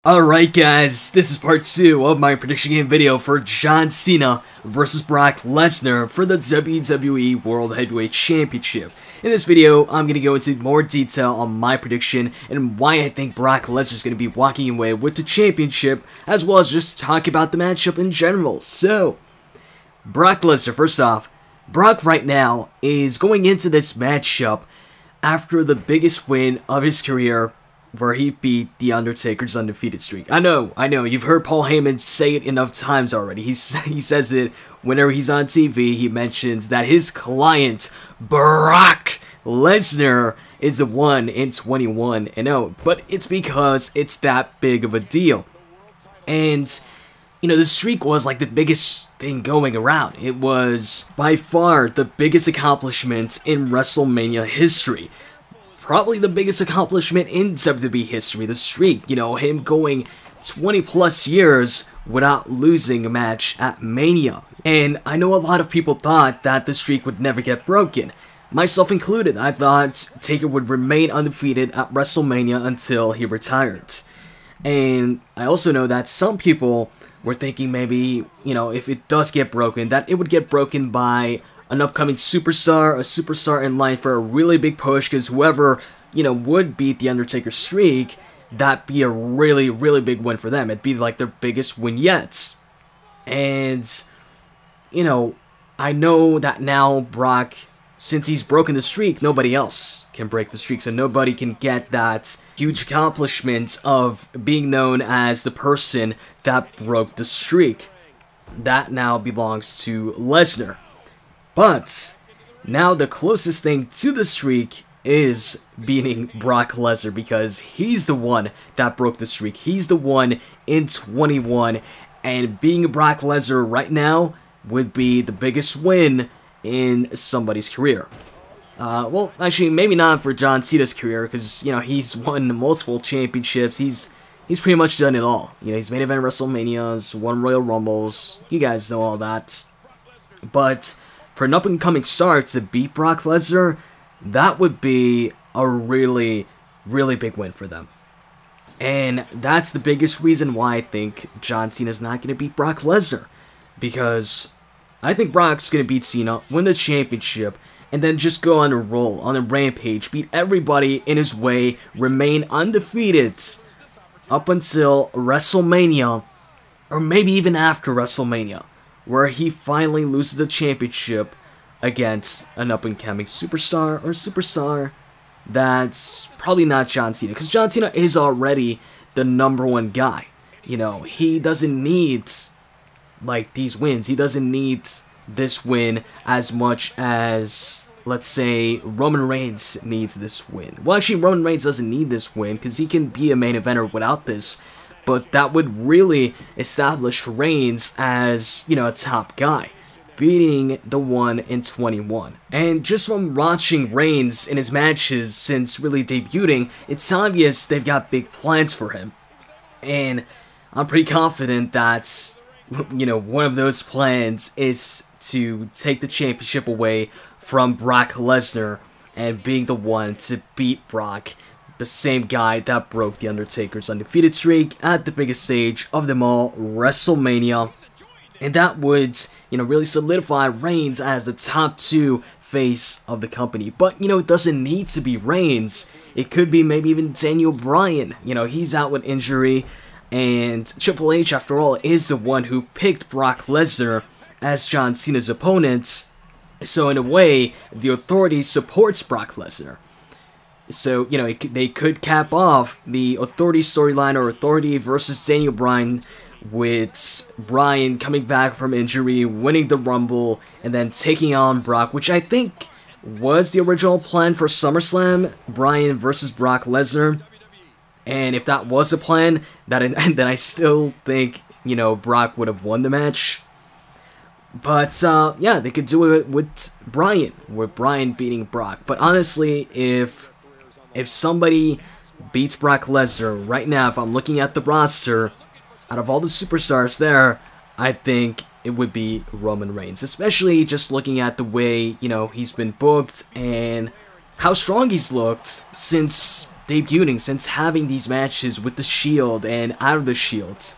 Alright guys, this is part 2 of my prediction game video for John Cena versus Brock Lesnar for the WWE World Heavyweight Championship. In this video, I'm going to go into more detail on my prediction and why I think Brock Lesnar is going to be walking away with the championship, as well as just talk about the matchup in general. So, Brock Lesnar, first off, Brock right now is going into this matchup after the biggest win of his career, where he beat The Undertaker's undefeated streak. I know, you've heard Paul Heyman say it enough times already. He says it whenever he's on TV. He mentions that his client, Brock Lesnar, is the one in 21-0. But it's because it's that big of a deal. And, you know, the streak was like the biggest thing going around. It was by far the biggest accomplishment in Wrestlemania history. Probably the biggest accomplishment in WWE history, the streak. You know, him going 20 plus years without losing a match at Mania. And I know a lot of people thought that the streak would never get broken. Myself included. I thought Taker would remain undefeated at Wrestlemania until he retired. And I also know that some people were thinking maybe, you know, if it does get broken, that it would get broken by an upcoming superstar, a superstar in line for a really big push, because whoever, you know, would beat the Undertaker streak, that'd be a really, really big win for them. It'd be like their biggest win yet. And, you know, I know that now Brock, since he's broken the streak, nobody else can break the streak, so nobody can get that huge accomplishment of being known as the person that broke the streak. That now belongs to Lesnar. But now the closest thing to the streak is beating Brock Lesnar, because he's the one that broke the streak. He's the one in 21, and being Brock Lesnar right now would be the biggest win in somebody's career. Well, actually, maybe not for John Cena's career, because, you know, he's won multiple championships. He's pretty much done it all. You know, he's main event WrestleManias, won Royal Rumbles. You guys know all that. But for an up-and-coming star to beat Brock Lesnar, that would be a really, really big win for them. And that's the biggest reason why I think John Cena's not going to beat Brock Lesnar. Because I think Brock's going to beat Cena, win the championship, and then just go on a roll, on a rampage, beat everybody in his way, remain undefeated up until WrestleMania, or maybe even after WrestleMania, where he finally loses the championship against an up-and-coming superstar, or superstar that's probably not John Cena, because John Cena is already the #1 guy. You know, he doesn't need, like, these wins. He doesn't need this win as much as, let's say, Roman Reigns needs this win. Well, actually, Roman Reigns doesn't need this win, because he can be a main eventer without this. But that would really establish Reigns as, you know, a top guy, beating the one in 21. And just from watching Reigns in his matches since really debuting, it's obvious they've got big plans for him. And I'm pretty confident that, you know, one of those plans is to take the championship away from Brock Lesnar and being the one to beat Brock, the same guy that broke the Undertaker's undefeated streak at the biggest stage of them all, WrestleMania. And that would, you know, really solidify Reigns as the top 2 face of the company. But, you know, it doesn't need to be Reigns. It could be maybe even Daniel Bryan. You know, he's out with injury, and Triple H, after all, is the one who picked Brock Lesnar as John Cena's opponent. So, in a way, the Authority supports Brock Lesnar. So, you know, they could cap off the Authority storyline, or Authority versus Daniel Bryan, with Bryan coming back from injury, winning the Rumble, and then taking on Brock, which I think was the original plan for SummerSlam, Bryan versus Brock Lesnar. And if that was the plan, then I still think, you know, Brock would have won the match. But, yeah, they could do it with Bryan beating Brock. But honestly, if somebody beats Brock Lesnar right now, if I'm looking at the roster, out of all the superstars there, I think it would be Roman Reigns. Especially just looking at the way, you know, he's been booked and how strong he's looked since debuting, since having these matches with the Shield and out of the Shield,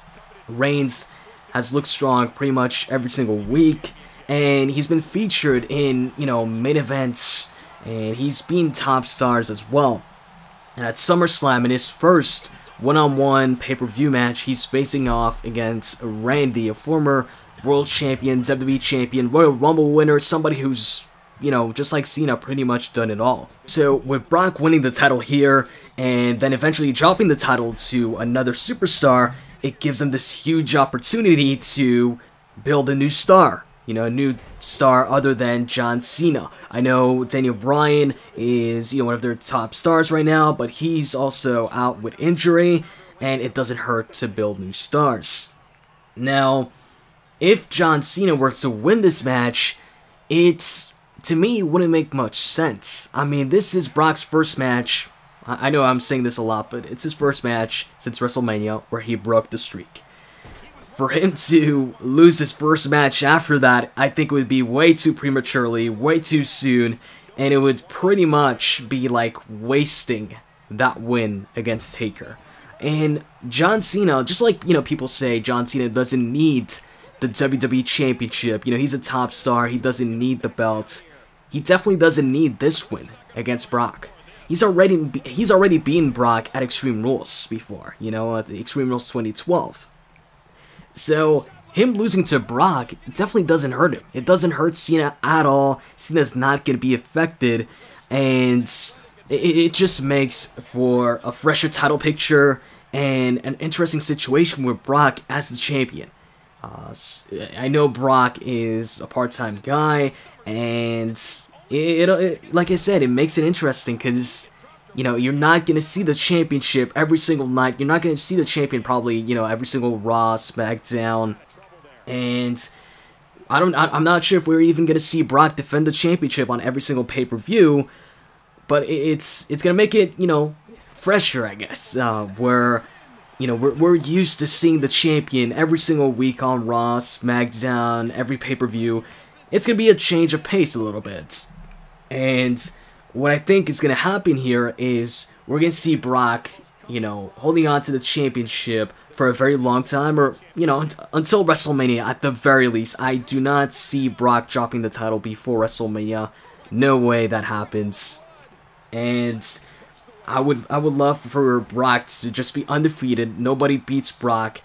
Reigns has looked strong pretty much every single week, and he's been featured in, main events, and he's been top stars as well. And at SummerSlam, in his first one-on-one pay-per-view match, he's facing off against Randy, a former World Champion, WWE Champion, Royal Rumble winner, somebody who's, just like Cena, pretty much done it all. So with Brock winning the title here, and then eventually dropping the title to another superstar, it gives him this huge opportunity to build a new star. A new star other than John Cena. I know Daniel Bryan is, one of their top stars right now, but he's also out with injury, and it doesn't hurt to build new stars. Now, if John Cena were to win this match, to me, wouldn't make much sense. I mean, this is Brock's first match. I know I'm saying this a lot, but it's his first match since WrestleMania where he broke the streak. For him to lose his first match after that, I think it would be way too prematurely, way too soon, and it would pretty much be like wasting that win against Taker. And John Cena, just like, people say John Cena doesn't need the WWE Championship, he's a top star, he doesn't need the belt. He definitely doesn't need this win against Brock. He's already beaten Brock at Extreme Rules before, at the Extreme Rules 2012. So, him losing to Brock definitely doesn't hurt him. It doesn't hurt Cena at all. Cena's not going to be affected, and it just makes for a fresher title picture and an interesting situation with Brock as the champion. I know Brock is a part-time guy, and like I said, it makes it interesting because, you're not going to see the championship every single night. You're not going to see the champion probably, every single Raw, SmackDown, and I'm not sure if we're even going to see Brock defend the championship on every single pay-per-view, but it's going to make it, fresher, I guess, where, we're used to seeing the champion every single week on Raw, SmackDown, every pay-per-view. It's going to be a change of pace a little bit. And what I think is going to happen here is we're going to see Brock, holding on to the championship for a very long time, or, until WrestleMania at the very least. I do not see Brock dropping the title before WrestleMania. No way that happens. And I would love for Brock to just be undefeated. Nobody beats Brock.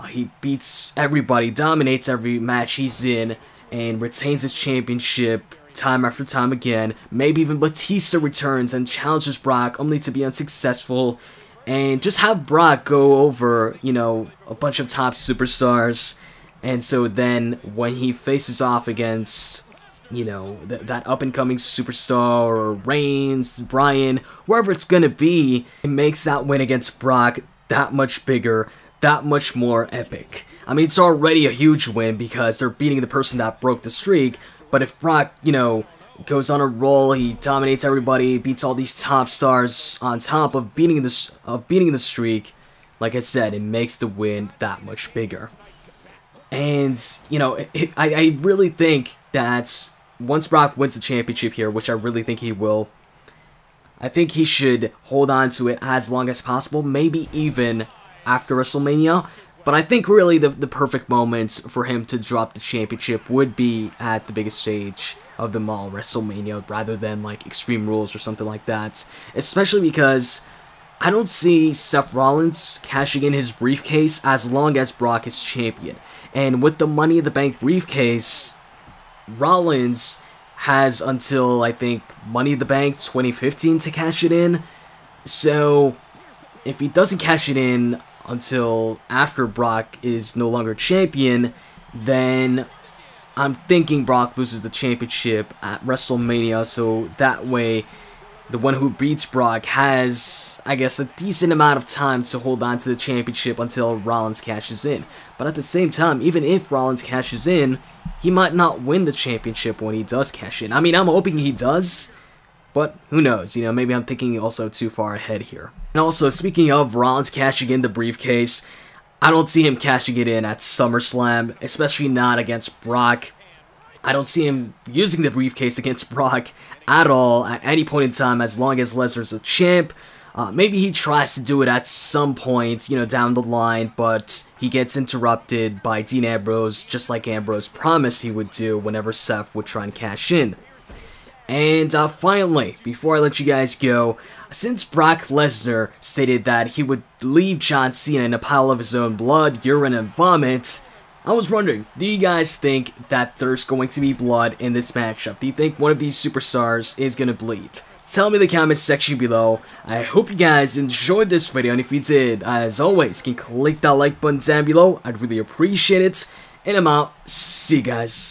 He beats everybody, dominates every match he's in, and retains his championship time after time again. Maybe even Batista returns and challenges Brock, only to be unsuccessful. And just have Brock go over, a bunch of top superstars. And so then when he faces off against, that up-and-coming superstar, or Reigns, Bryan, whoever it's gonna be, it makes that win against Brock that much bigger, that much more epic. I mean, it's already a huge win because they're beating the person that broke the streak, but if Brock, goes on a roll, he dominates everybody, beats all these top stars on top of beating the streak, like I said, it makes the win that much bigger. And, I really think that once Brock wins the championship here, which I really think he will, I think he should hold on to it as long as possible, maybe even after WrestleMania. But I think really the perfect moment for him to drop the championship would be at the biggest stage of them all, WrestleMania, rather than like Extreme Rules or something like that. Especially because I don't see Seth Rollins cashing in his briefcase as long as Brock is champion. And with the Money in the Bank briefcase, Rollins has until, I think, Money in the Bank 2015 to cash it in. So if he doesn't cash it in until after Brock is no longer champion, then I'm thinking Brock loses the championship at WrestleMania, so that way the one who beats Brock has, I guess, a decent amount of time to hold on to the championship until Rollins cashes in. But at the same time, even if Rollins cashes in, he might not win the championship when he does cash in. I mean, I'm hoping he does, but who knows, maybe I'm thinking also too far ahead here. And also, speaking of Rollins cashing in the briefcase, I don't see him cashing it in at SummerSlam, especially not against Brock. I don't see him using the briefcase against Brock at all at any point in time as long as Lesnar's a champ. Maybe he tries to do it at some point, down the line, but he gets interrupted by Dean Ambrose, just like Ambrose promised he would do whenever Seth would try and cash in. And finally, before I let you guys go, since Brock Lesnar stated that he would leave John Cena in a pile of his own blood, urine, and vomit, I was wondering, do you guys think that there's going to be blood in this matchup? Do you think one of these superstars is going to bleed? Tell me in the comments section below. I hope you guys enjoyed this video, and if you did, as always, you can click that like button down below. I'd really appreciate it. And I'm out. See you guys.